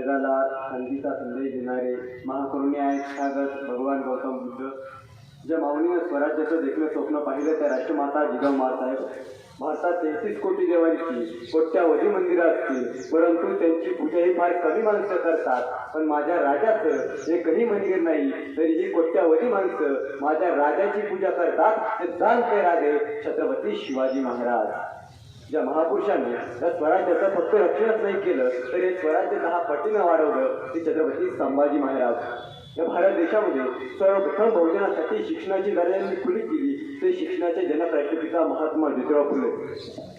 जगाला शांतीचा संदेश देणारे महाकरुणी आहेत सागत भगवान गौतम बुद्ध. ज्या माऊलीनं स्वराज्याचं देखणं स्वप्न पाहिलं त्या राष्ट्रमाता जिजाऊ माँसाहेब. भारतात 33 कोटी देवांची कोट्यावधी मंदिरं असतील, परंतु त्यांची पूजा ही फार कमी माणसं करतात. पण माझ्या राजाचं एकही मंदिर नाही, तरी ही कोट्यावधी माणसं माझ्या राजाची पूजा करतात. ते जाणते राजे छत्रपती शिवाजी महाराज. ज्या महापुरुषांनी या स्वराज्याचं फक्त रक्षणच नाही केलं, तर हे स्वराज्य 10 पटीनं वाढवलं, ते छत्रपती संभाजी महाराज. या भारत देशामध्ये सर्वप्रथम बहुजनासाठी शिक्षणाची दारे खुली केली ते शिक्षणाचे जनक राष्ट्रपिता महात्मा ज्योतिराव फुले.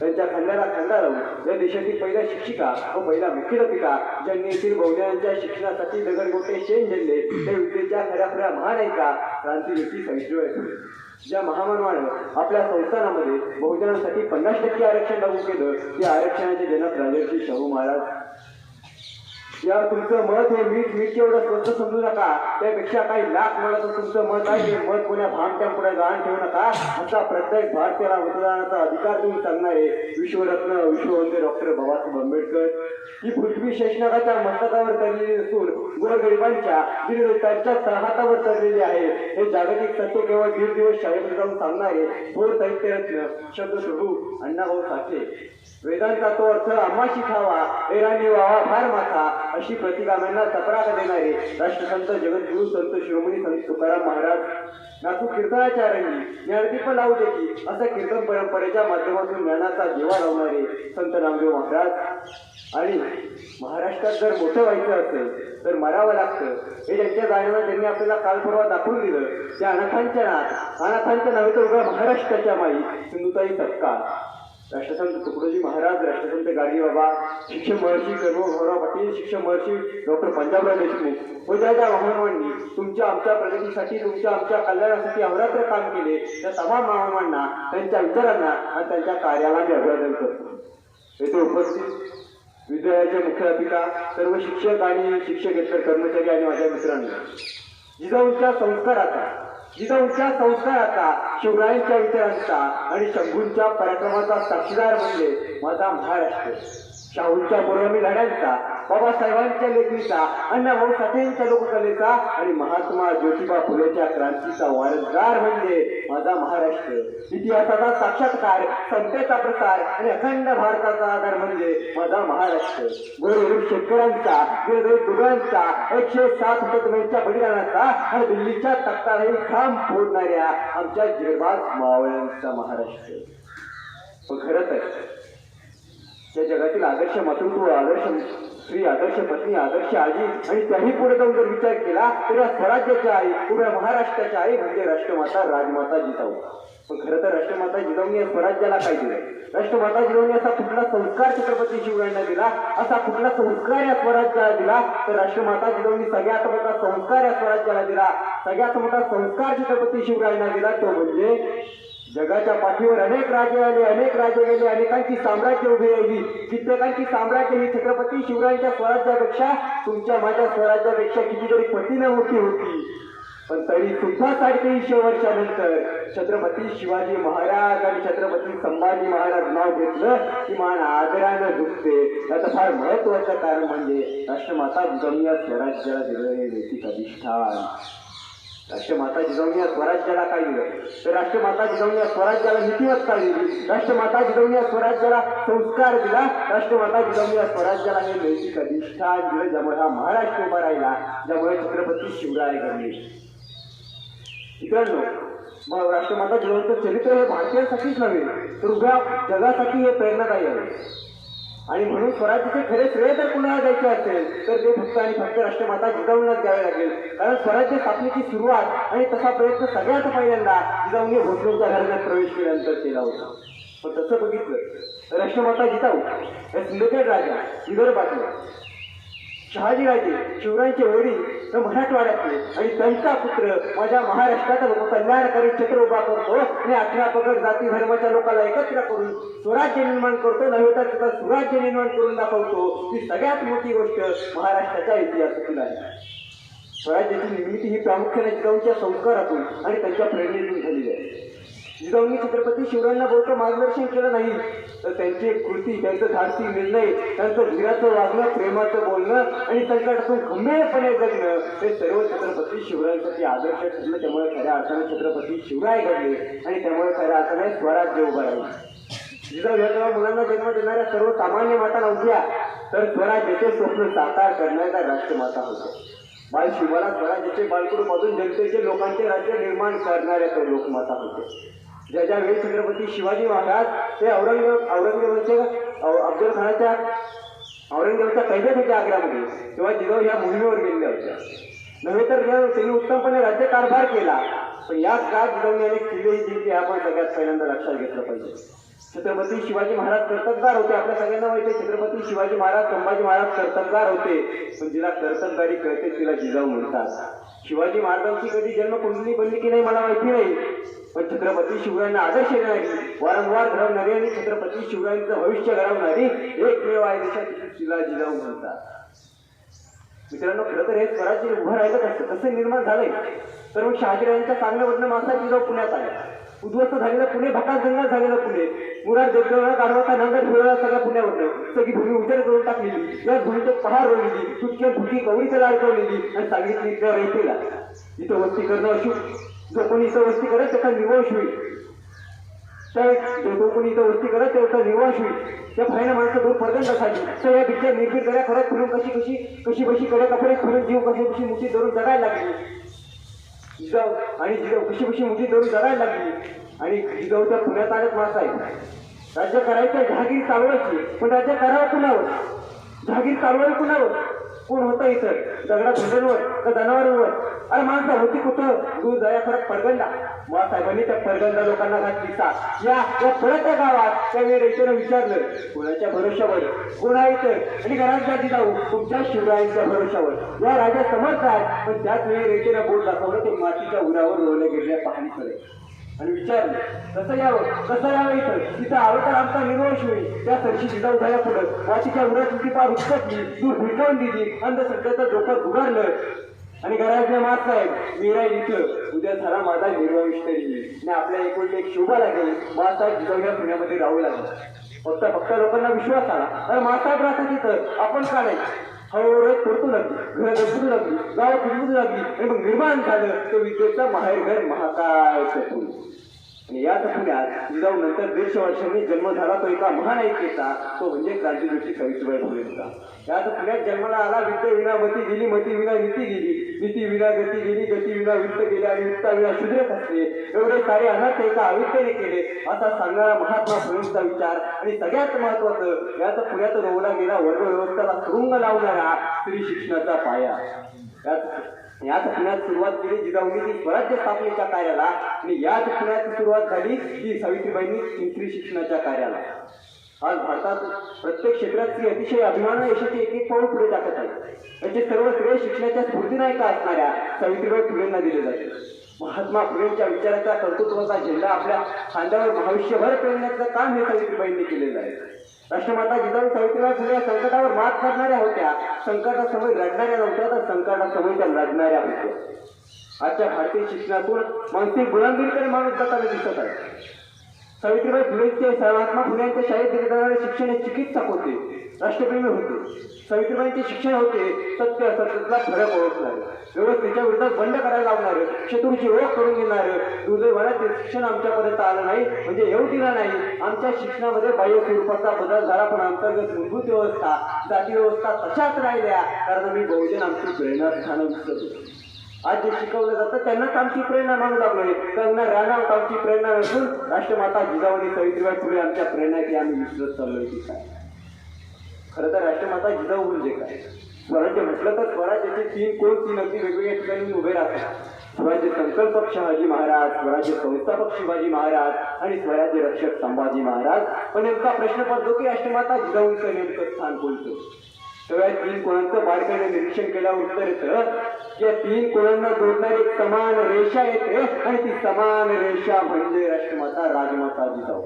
त्यांच्या खांद्याला खांदा लावून या देशातील पहिल्या शिक्षिका व पहिल्या मुख्याध्यापिका ज्यांनी येथील बहुजनांच्या शिक्षणासाठी दगडगोटे शेण झेलले, ते विद्येच्या खऱ्या महानायिका क्रांतीज्योती सावित्रीबाई फुले. ज्या महामानवानं आपल्या संस्थानामध्ये बहुजनांसाठी 50% आरक्षण लागू केलं, ते आरक्षणाचे जनक राजर्षी शाहू महाराज. या तुमचं मत हे मीठ एवढं स्वस्त समजू नका, त्यापेक्षा काही लाख मनाचं तुमचं मत आहे ते मत कोण्या भामट्या पुढे गहाण ठेवू नका. असा प्रत्येक भारतीयाला मतदानाचा अधिकार देऊन सांगणारे विश्वरत्न विश्ववंदे डॉक्टर बाबासाहेब आंबेडकर. ही पृथ्वी शेषनागाच्या मस्तकावर तरलेली नसून गोरगरिबांच्या दीर्घकाळच्या तळहातावर तरलेली आहे. हे जागतिक सत्य केवळ 1.5 दिवस शाळेत जाऊन सांगणारे थोर साहित्यरत्न शब्दस्वरूप अण्णाभाऊ साठे. वेदांचा तो अर्थ आम्हा शिकावा, एराणी व्हावा फार माथा, अशी प्रतिकाम्यांना चपराक देणारे राष्ट्रसंत जगद्गुरु संत शिरोमणी संत तुकाराम महाराज. नातू कीर्तनाच्या रंगी ज्ञानदीप लावू दे की, असं कीर्तन परंपरेच्या माध्यमातून ज्ञानाचा दिवा लावणारे संत नामदेव महाराज. आणि महाराष्ट्रात जर मोठं व्हायचं असेल तर मरावं लागतं, हे ज्यांच्या जाण्यानं त्यांनी आपल्याला काल परवा दाखवून दिलं. त्या अनाथांच्या नव्हे तर उभ्या महाराष्ट्राच्या माई सिंधुताई सपकाळ. राष्ट्रसंत तुकडोजी महाराज, राष्ट्रसंत गाडगे बाबा, शिक्षक महर्षी कर्मभाऊराव पाटील, शिक्षक महर्षी डॉक्टर पंजाबराव देशमुख व ज्या महामानवांनी तुमच्या आमच्या प्रगतीसाठी तुमच्या आमच्या कल्याणासाठी अहोरात्र काम केले, त्या तमाम महामानवांना, त्यांच्या विचारांना आणि त्यांच्या कार्याला मी अभिवादन करतो. येथे उपस्थित विद्यालयाचे मुख्याध्यापिका, सर्व शिक्षक आणि शिक्षकेतर कर्मचारी आणि माझ्या मित्रांनो, जिजाऊंच्या संस्काराचा, शिवरायांच्या विचारांचा आणि शंभूंच्या पराक्रमाचा साक्षीदार म्हणजे माझा महाराष्ट्र. शाहूंच्या पुरवणी लढ्यांचा, बाबासाहेबांच्या लेखणीचा, अण्णाभाऊ साठेंच्या लोककलेचा आणि महात्मा ज्योतिबा फुलेच्या क्रांतीचा वारसदार म्हणजे माझा महाराष्ट्र. इतिहासाचा साक्षात्कार, समतेचा प्रसार आणि अखंड भारताचा आधार म्हणजे माझा महाराष्ट्र. गोरगरीब शेतकऱ्यांचा, गिरगरीब दुर्गांचा, 107 हुतात्म्यांच्या बलिदानाचा आणि दिल्लीच्या तख्तालाही खांब फोडणाऱ्या आमच्या जिरबाज मावळ्यांचा महाराष्ट्र. पण खरंच आहे, या जगातील आदर्श मातृत्व, आदर्श स्त्री, आदर्श पत्नी, आदर्श आजी आणि त्याही पुढे जाऊन जर विचार केला तर या स्वराज्याच्या आई, उभ्या महाराष्ट्राच्या आई म्हणजे राष्ट्रमाता राजमाता जिजाऊ. पण खरं तर राष्ट्रमाता जिजाऊंनी या स्वराज्याला काय दिलं? राष्ट्रमाता जिजाऊंनी असा कुठला संस्कार छत्रपती शिवरायांना दिला, असा कुठला संस्कार या स्वराज्याला दिला, तर राष्ट्रमाता जिजाऊंनी सगळ्यात मोठा संस्कार या स्वराज्याला दिला, सगळ्यात मोठा संस्कार छत्रपती शिवरायांना दिला, तो म्हणजे जगाच्या पाठीवर अनेक राजे आले, अनेक राजे गेले, अनेकांची साम्राज्य उभी राहिली, कित्येकांची साम्राज्य ही छत्रपती शिवरायांच्या स्वराज्यापेक्षा, तुमच्या माझ्या स्वराज्यापेक्षा कितीतरी पटीने मोठी होती. पण तरी सुद्धा 350 वर्षानंतर छत्रपती शिवाजी महाराज आणि छत्रपती संभाजी महाराज नाव घेतलं की मान आदरानं झुकते. याचं फार महत्वाचं कारण म्हणजे राष्ट्रमाता जिजाऊंनी या स्वराज्याला दिलेले नैतिक अधिष्ठान. राष्ट्रमाता जिजाऊंनी या स्वराज्याला काय दिलं? तर राष्ट्रमाता जिजाऊंनी या स्वराज्याला नीतिमत्ता दिली, राष्ट्रमाता जिजाऊंनी या स्वराज्याला संस्कार दिला, राष्ट्रमाता जिजाऊंनी या स्वराज्याला हे नैतिक अधिष्ठान दिलं, ज्यामुळे हा महाराष्ट्र उभा राहिला, ज्यामुळे छत्रपती शिवराय घडले. मित्रांनो, राष्ट्रमाता जिजाऊंचं चरित्र हे भारतीयांसाठीच नव्हे तर उभ्या जगासाठी हे प्रेरणादायी आहे. आणि म्हणून स्वराज्याचे खरे श्रेय जर कुणाला द्यायचे असेल तर ते फक्त आणि फक्त राष्ट्रमाता जिजाऊंनाच द्यावे लागेल. कारण स्वराज्य स्थापनेची सुरुवात आणि तसा प्रयत्न सगळ्यात पहिल्यांदा जिजाऊंनी भोसलेंच्या घराण्यात प्रवेश केल्यानंतर केला होता. पण तसं बघितलं राष्ट्रमाता जिजाऊ या सिंदखेड राजा, विदर्भातले शहाजीराजे, शिवरायांचे वडील तर मराठवाड्यातले आणि त्यांचा पुत्र माझ्या महाराष्ट्राचा कल्याणकारी छत्र उभा करतो आणि 18 पगड जाती धर्माच्या लोकांना एकत्र करून स्वराज्य निर्माण करतो, नव्हे तर त्याचा सुराज्य निर्माण करून दाखवतो. ही सगळ्यात मोठी गोष्ट महाराष्ट्राच्या इतिहासातील आहे. स्वराज्याची निर्मिती ही प्रामुख्याने जिजाऊंच्या संस्कारातून आणि त्यांच्या प्रेरणेतून झालेली आहे. जिजाऊंनी छत्रपती शिवरायांना बोलतं मार्गदर्शन केलं नाही तर त्यांची कृती, त्यांचं धाडसी निर्णय, त्यांचं धीराचं वागणं, प्रेमाचं बोलणं आणि संकटातून खंबीरपणे जगणं हे सर्व छत्रपती शिवरायांसाठी आदर्श ठरलं. त्यामुळे खऱ्या अर्थाने छत्रपती शिवराय घडले आणि त्यामुळे खऱ्या अर्थाने स्वराज्य उभं राहिले. जिजाऊ ह्या तेव्हा मुलांना जन्म देणाऱ्या सर्व सामान्य माता नव्हत्या, तर स्वराज्याचे स्वप्न साकार करणाऱ्या राष्ट्रमाता होत्या. बाल शिवाला स्वराज्याचे बालकुडूपासून जनतेचे लोकांचे राज्य निर्माण करणाऱ्या त्या लोकमाता होत्या. ज्या वेळी छत्रपती शिवाजी महाराज हे औरंगजेबाच्या कैद्यात होते आग्र्यामध्ये, तेव्हा जिजाऊ ह्या मोहिमेवर गेलेल्या होत्या. नव्हे तर त्यांनी उत्तमपणे राज्यकारभार केला. पण याच काळात जिजाऊने अनेक किल्लेही जिंकले. आपण सगळ्यात पहिल्यांदा लक्षात घेतलं पाहिजे. छत्रपती शिवाजी महाराज कर्तबगार होते. आपल्या सगळ्यांना माहिती आहे छत्रपती शिवाजी महाराज, संभाजी महाराज कर्तबगार होते. पण जिला कर्तबगारी कळते तिला जिजाऊ म्हणतात. शिवाजी महाराजांची कधी जन्मकुंडली बनली की नाही मला माहिती नाही, पण छत्रपती शिवरायांना आदर्श देणारी, वारंवार घडवणारी आणि छत्रपती शिवरायांचं भविष्य घडवणारी एकमेव आहे देशात तिला जिजाऊ म्हणतात. मित्रांनो, खरं तर हे स्वराज्य उभं राहिलं कसं, कसं निर्माण झालंय तर मग शहाजीराजांच्या सांगण्यावरनं मासा जिजाऊ पुण्यात आल्या. उद्ध्वस्त झालेलं पुणे, भकास जंगल झालेलं पुणे, मुरार देशद्रोहाला गाढवाचा नांगर फिरवला सगळ्या पुण्यावरनं. सगळी भूमी उजळ करून टाकलेली, या भूमीचे पहार रोवलेली, तुटक्या फुटी कवडीचं लाडकवलेली आणि सांगितली त्या रयतेला इथं वस्ती करणं अशुभ. जो कोणी इथं वस्ती करत त्याचा निवश होईल. जो कोणी इथं वस्ती करत त्याचा निवास होईल. त्या फायना माणसं दूर पडगंड झाली. तर या बिचार निर्भीड कड्या खरंच फिरून कशी बशी कडे कपडे फिरून जीव कशी मुठी धरून जगायला लागली. जिजाऊ कशी मुठी धरून जगायला लागली. आणि जिजाऊच्या पुण्यात आल्यात माणसं आहेत. राज्य करायचं जहागीर चालवायची, पण राज्य करावं कुणावर, जहागीर चालवावी कुणावर, कोण होतं इथं, दगडा धुंडांवर का जनावरांवर. अरे माणसं होती कुठं, दूर जाया फरक पडगंडा. साहेबांनी त्या पडगंडा लोकांना घातली साथ. या पडत्या गावात त्यावेळी रयतेनं विचारलं कोणाच्या भरोशावर, कोण आहे तर, आणि घरात जिजाऊ तुमच्या शिवरायांच्या भरोशावर. या राजा समर्थ आहेत. पण त्याच वेळी रयतेनं बोट दाखवलं ते मातीच्या उरावर रोवल्या गेलेल्या पाहणीकडे आणि विचारलं कसं यावं इथं आलं तर आमचा निर्वंश होईल. त्या सरशी जिजाऊ झाल्या पुढं मातीच्या उराची पार उचकटली, दूर भिडकावून दिली, अंधश्रद्धेचं डोकं गुगारलं आणि घरातल्या मासाहेब मीरा इथं उद्या झाला माझा निर्वंश तरी आणि आपल्या एकुलते एक शोभा लागेल. मासाहेब जिजाऊच्या पुण्यामध्ये राहू लागला. फक्त लोकांना विश्वास आला. अरे मासाहेब राहतात तिथं, आपण काढायचं. हळूहळू परतू लागली, घरं गजबजू लागली, गाव फिरवू लागली आणि मग निर्माण झालं तो विद्येचं माहेरघर महाकाय चतुर. आणि याच पुण्यात जिजाऊ नंतर 150 वर्षांनी जन्म झाला तो एका महान ऐक्याचा, तो म्हणजे क्रांतिज्योती सावित्रीबाई फुलेंचा. याच पुण्यात जन्माला आला. विद्ये विना मती गेली, मती विना नीती गेली, नीती विना गती गेली, गती विना वित्त गेले आणि वित्ता विना शूद्र फसले. एवढे सारे अनर्थ एका अविद्येने केले असा सांगणारा महात्मा फुलेंचा विचार. आणि सगळ्यात महत्वाचं याच पुण्यात रोवला गेला वर्ग व्यवस्थेला सुरुंग लावणारा स्त्री शिक्षणाचा पाया. याच पुण्यात सुरुवात केली जिजाऊंनी ती स्वराज्य स्थापनेच्या कार्याला. आणि याच पुण्यात सुरुवात झाली की सावित्रीबाईंनी स्त्री शिक्षणाच्या कार्याला. आज भारतात प्रत्येक क्षेत्रात स्त्री अतिशय अभिमानाने यशाचे एक पाऊल पुढे टाकत आहे. याचे सर्व श्रेय शिक्षणाच्या स्फूर्तीनायका असणाऱ्या सावित्रीबाई फुलेंना दिले जाते. महात्मा फुलेंच्या विचाराचा, कर्तृत्वाचा झेंडा आपल्या खांद्यावर भविष्यभर पेरण्याचं काम हे सावित्रीबाईंनी केलेलं आहे. राष्ट्रमाता जिजाऊ सावित्रीबाई फुले संकटावर मात करणाऱ्या होत्या. संकटासमोर लढणाऱ्या नव्हत्या, तर संकटासमोर त्या लढणाऱ्या होत्या. आजच्या भारतीय शिक्षणातून मानसिक गुलामगिरीकडे माणूस जाताना दिसत आहे. सावित्रीबाई फुलेंचे, महात्मा फुलेंच्या शाळेत दिले जाणारे शिक्षण हे चिकित्सक होते, राष्ट्रप्रेमी होते. सावित्रीबाईंचे शिक्षण होते सत्य असत्यातला फरक ओळखणारे, व्यवस्थेच्या विरोधात बंड करायला लावणारं, शत्रूची ओळख करून देणारं. दुर्दैवाने ते शिक्षण आमच्यापर्यंत आलं नाही, म्हणजे येऊ दिला नाही. आमच्या शिक्षणामध्ये बाह्य स्वरूपाचा बदल झाला, पण अंतर्गत मूलभूत व्यवस्था, जाती व्यवस्था तशाच राहिल्या. कारण आम्ही बहुजन आमची प्रेरणास्थानं विसरतो. आज जे शिकवलं जातं त्यांनाच आमची प्रेरणा मानू लागलोय. कंगना राणावत आमची प्रेरणा नसून राष्ट्रमाता जिजाऊ आणि सावित्रीबाई फुले आमच्या प्रेरणा की आम्ही विसरत चाललोय की काय. खरं तर राष्ट्रमाता जिजाऊ म्हणजे काय, स्वराज्य म्हटलं तर स्वराज्याचे 3 कोण 3 अगदी वेगवेगळ्या ठिकाणी उभे राहतात. स्वराज्य संकल्पक शहाजी महाराज, स्वराज्य संस्थापक शिवाजी महाराज आणि स्वराज्य रक्षक संभाजी महाराज. पण नेमका प्रश्न पडतो की राष्ट्रमाता जिजाऊंचं नेमकं स्थान कोणतं. तेव्हा 3 कोणांचं बारकाईने निरीक्षण केल्यावर उत्तर येतं की या 3 कोणांना जोडणारी एक समान रेषा येते आणि ती समान रेषा म्हणजे राष्ट्रमाता राजमाता जिजाऊ.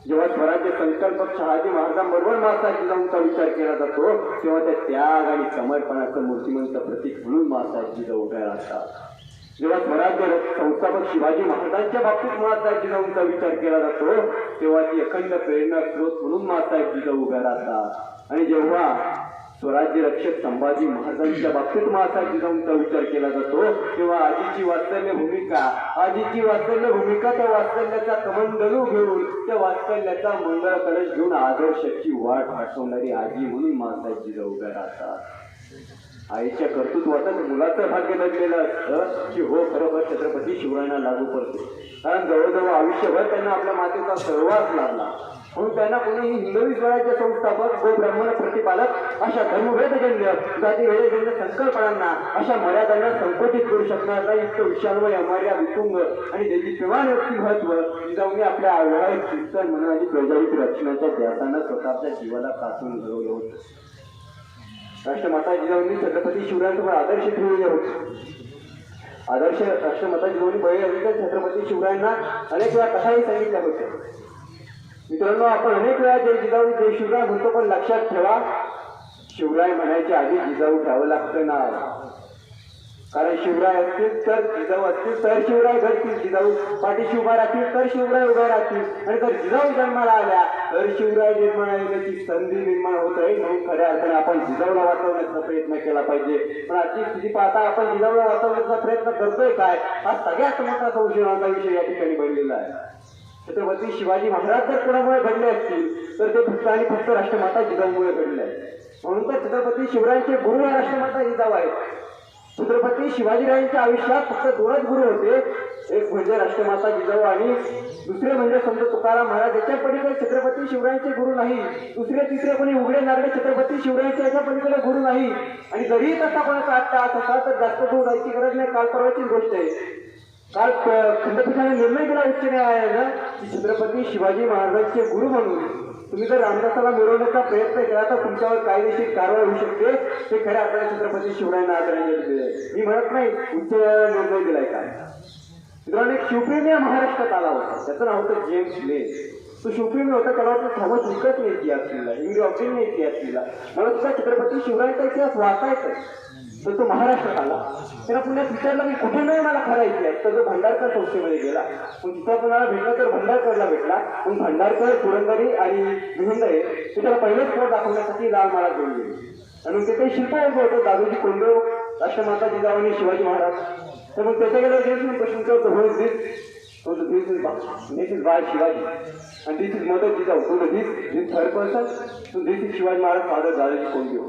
जेव्हा स्वराज्य संकल्पक शहाजी महाराजांबरोबर माता जिजाऊंचा विचार केला जातो तेव्हा त्या त्याग आणि समर्पणाचं मूर्तिमंत प्रतीक म्हणून माता जिजाऊ उभ्या राहतात. जेव्हा स्वराज्य संस्थापक शिवाजी महाराजांच्या बाबतीत माँसाहेब जिजाऊंचा विचार केला जातो तेव्हा ती अखंड प्रेरणा स्रोत म्हणून माँसाहेब जिजाऊ उभ्या राहतात. आणि जेव्हा स्वराज्य रक्षक संभाजी महाराजांच्या बाबतीत माँसाहेब जिजाऊंचा विचार केला जातो तेव्हा आजीची वात्सल्य भूमिका त्या वात्सल्याचा कमंडलू घेऊन त्या वात्सल्याचा मंगळ कलश घेऊन आदर्शाची वाट पाठवणारी आजी म्हणून माँसाहेब जिजाऊ उभ्या राहतात. आईच्या कर्तृत्वातच मुलाचं भाग्य दडलेलं असतं की हो खरोखर छत्रपती शिवरायांना लागू पडते. कारण जवळजवळ आयुष्यभर त्यांना आपल्या मातेचा सहवास लाभला म्हणून त्यांना कोणीही हिंदवी स्वराज्य संस्थापक गो ब्राह्मण प्रतिपालक अशा धर्मभेदजन्य जातीभेदजन्य संकल्पनांना अशा मर्यादांना संकोचित करू शकणार नाही. इतकं विशालमय अमर्याद विपुंग आणि देशप्रेमान व्यक्तिमत्व जिजाऊंनी आपल्या व्यवहारिक शिक्षण म्हणून आणि प्रजाहित रक्षणाच्या ध्यासानं स्वतःच्या जीवाला कासून घडवलं होतं. राष्ट्रमाता जिजाऊंनी छत्रपती शिवरायांसमोर आदर्श ठेवलेले होते. आदर्श राष्ट्रमाता जिजाऊंनी बळीराजांच्या छत्रपती शिवरायांना अनेक वेळा कथाही सांगितल्या होत्या. मित्रांनो, आपण अनेक वेळा जय जिजाऊ जय शिवराय म्हणतो, पण लक्षात ठेवा शिवराय म्हणायच्या आधी जिजाऊ घ्यावं लागतं ना. कारण शिवराय असतील तर जिजाऊ असतील तर शिवराय घडतील, जिजाऊ पाठीशी उभा राहतील तर शिवराय उभा राहतील, आणि जर जिजाऊ जन्माला आल्या तर शिवराय निर्माण येण्याची संधी निर्माण होत आहे. म्हणून खऱ्या अर्थाने आपण जिजाऊला वाचवण्याचा प्रयत्न केला पाहिजे. पण आजची स्थिती पाहता आपण जिजाऊला वाचवण्याचा प्रयत्न करतोय काय, हा सगळ्यात मोठा संशोधनाचा विषय या ठिकाणी बनलेला आहे. छत्रपती शिवाजी महाराज जर कोणामुळे घडले असतील तर ते फक्त आणि फक्त राष्ट्रमाता जिजाऊमुळे घडले आहे. म्हणून तर छत्रपती शिवरायांचे गुरु या राष्ट्रमाता जिजाऊ आहेत. छत्रपती शिवाजीराजांच्या आयुष्यात फक्त दोनच गुरु होते, एक म्हणजे राष्ट्रमाता जिजाऊ आणि दुसरे म्हणजे संत तुकाराम महाराज. याच्या पलीकडे छत्रपती शिवरायांचे गुरु नाही. दुसरे तिसरे कोणी उघडे नागडे छत्रपती शिवरायांच्या याच्या पलीकडे गुरु नाही. आणि जरी तसा कोणाचा आत्ता असा तर जास्त दूर जायची गरज नाही. काल परवाची गोष्ट आहे. काल खंडपीठाने निर्णय दिला उच्च न्यायालयानं की छत्रपती शिवाजी महाराजांचे गुरु म्हणून तुम्ही जर रामदासाला मिळवण्याचा प्रयत्न केला तर तुमच्यावर कायदेशीर कारवाई होऊ शकते. ते खऱ्या अर्थाने छत्रपती शिवरायांना आदरांजली दिली. मी म्हणत नाही उच्च न्यायालयाने निर्णय दिलाय काय. मित्रांनो, एक शिवप्रेमी महाराष्ट्रात आला होता. त्याचं नाव होतं जेम्स ले. तो शिवप्रेमी होता. त्याला वाटतं थॉमस विकटने इतिहास लिहिला, हिंदी ऑप्शनने इतिहास लिहिला. मला तुझा छत्रपती शिवरायांचा इतिहास वाचायचा. तर तो महाराष्ट्रात आला. त्याला पुण्यात विचारलं की कुठे नाही मला खरा इतिहास. तर तो भंडारकर संस्थेमध्ये गेला. पण तिथं कोणाला भेटला तर भंडारकरला भेटला. पण भंडारकर पुरंदरी आणि विहंगरे ते त्याला पहिलेच पोट दाखवण्यासाठी लाल महाराज घेऊन गेले. आणि ते काही शिल्प होतं दादोजी कोंडदेव, राष्ट्रमाता जिजाऊ आणि शिवाजी महाराज. तर मग त्याच्याकडे गेले प्रश्न विचारतो, हो this is why Shivaji and this is mother Jijau. So this third person, so this is Shivaji Maharaj father Dadoji Konddev.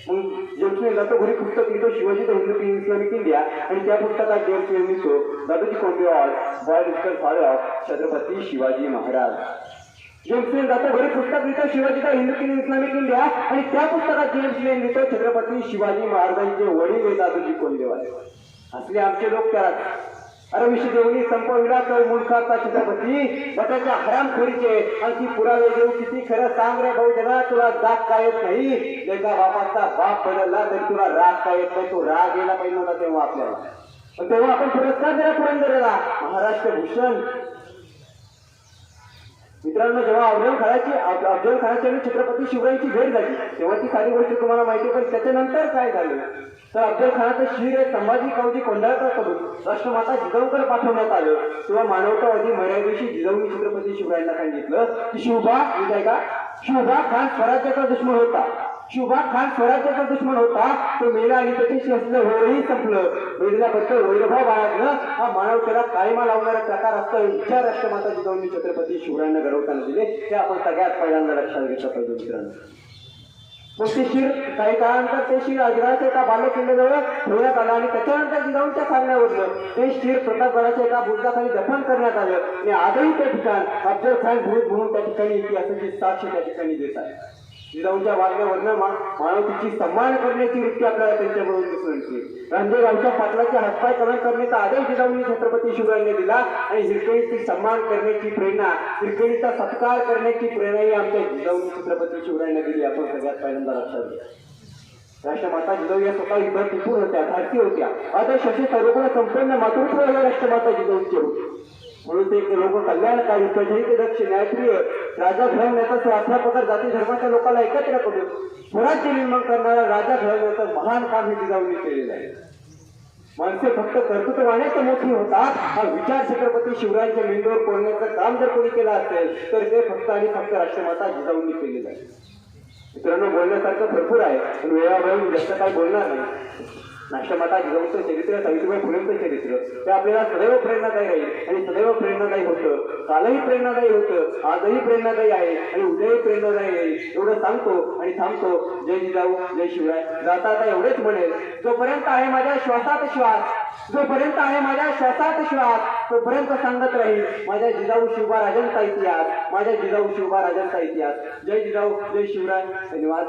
मग जेम्स जातो घरी पुस्तक लिहितो Shivaji the Hindu king Islamic India, आणि त्या पुस्तकात जेम्स लिहितो Dadoji Kondadev biological father of Chhatrapati Shivaji Maharaj. James जातो घरी पुस्तक लिहितो Shivaji the Hindu king Islamic India, आणि त्या पुस्तकात जेम्स लिहितो छत्रपती शिवाजी महाराजांचे वडील हे दादोजी कोंडदेव आहे. असले आमचे लोक त्याला अरे विषय देऊनी संपविला तो मूर्खाचा छत्रपती बटाच्या हरामखोरीचे आणखी पुरावे देऊ किती खरं सांग रे भाऊ जना, तुला जाग काय येत नाही. एका बापाचा बाप बदलला तरी तुला राग काय येत नाही. तो राग गेला पाहिजे होता तेव्हा आपल्याला. तेव्हा आपण पुरस्कार दिला पुरंदरेला, महाराष्ट्र भूषण. मित्रांनो, जेव्हा अफजल खानाची आणि छत्रपती शिवरायांची भेट झाली तेव्हा ती सारी गोष्ट तुम्हाला माहिती. पण त्याच्यानंतर काय झालं तर अफजल खानाचं शिर हे संभाजी कावजी कोंढाळकरकडून राष्ट्रमाता जिजाऊकडे पाठवण्यात आलं. तेव्हा मानवतावादी मर्यादेशी जिजाऊंनी छत्रपती शिवरायांना सांगितलं की शिवबा खान स्वराज्याचा दुश्मन होता. शिवबा खान स्वराज्याचा दुश्मन होता. तो मेला आणि त्याच्याशी असलेलं वैरही संपलं. मेलेल्याबद्दल वैरभाव बाळगणं हा मानवतेला कायमा लावणारा प्रकार असतो. विचार राष्ट्रमाता जिजाऊंनी छत्रपती शिवरायांना घडवताना दिले ते आपण सगळ्यात पहिल्यांदा लक्षात घेतलं पाहिजे मित्रांनो. मग ते शिर काही काळानंतर ते शिर अजगराच्या एका बालेकिल्ल्याजवळ ठेवण्यात आलं, आणि त्याच्यानंतर जिजाऊंच्या सांगण्यावरनं ते शिर प्रतापगडाच्या एका बुरुजाखाली दफन करण्यात आलं. आणि आजही ते ठिकाण अफजल खान बुरुज म्हणून त्या ठिकाणी इतिहासाची साक्ष त्या ठिकाणी देत आहे. जिजाऊंच्या वागण्यावरनं मानवतेची सन्मान करण्याची वृत्ती आपल्याला त्यांच्याबरोबर दिसून येते. रांजणगावच्या पाटलाचे हातपाय कलंक करण्याचा आदेश जिजाऊंनी छत्रपती शिवरायांनी दिला, आणि हिरकणीची सन्मान करण्याची प्रेरणा, हिरकणीचा सत्कार करण्याची प्रेरणाही आमच्या जिजाऊंनी छत्रपती शिवरायांनी दिली. आपण सगळ्यात पहिल्यांदा लक्षात घ्या. राष्ट्रमाता जिजाऊ या स्वतः युद्धात टिकून होत्या, भारतीय होत्या. आदर्श असे सर्वगुण संपन्न मातृत्व हे राष्ट्रमाता जिजाऊंचे होते. म्हणून ते लोक कल्याणकारी, प्रजहित दक्ष, न्यायप्रिय, राजा घडवण्याचा स्वाध्यापक जाती धर्माच्या लोकांना एकत्र करून स्वराज्य निर्माण करणारा राजा घडवण्याचं महान काम हे जिजाऊंनी केलेलं आहे. माणसे फक्त कर्तृत्वानेच मोठी होतात हा विचार छत्रपती शिवरायांच्या मेंदूवर कोरण्याचं काम जर कोणी केलं असेल तर ते फक्त आणि फक्त राष्ट्रमाता जिजाऊंनी केलेलं आहे. मित्रांनो, बोलण्यासारखं भरपूर आहे पण वेळावेळी मी जास्त काही बोलणार नाही. राष्ट्रमाता जिजाऊंचं चरित्र, सावित्रीबाई फुलेंचं चरित्र ते आपल्याला सदैव प्रेरणादायी राहील आणि सदैव प्रेरणादायी होतं. कालही प्रेरणादायी होतं, आजही प्रेरणादायी आहे आणि उद्याही प्रेरणादायी येईल. एवढं सांगतो आणि थांबतो. जय जिजाऊ, जय शिवराय. जाता आता एवढेच म्हणेल, जोपर्यंत आहे माझ्या श्वासात श्वास, जोपर्यंत आहे माझ्या श्वासात श्वास, तोपर्यंत सांगत राहील माझ्या जिजाऊ शिवबा राजांचा इतिहास, माझ्या जिजाऊ शिवबा राजांचा इतिहास. जय जिजाऊ, जय शिवराय. धन्यवाद.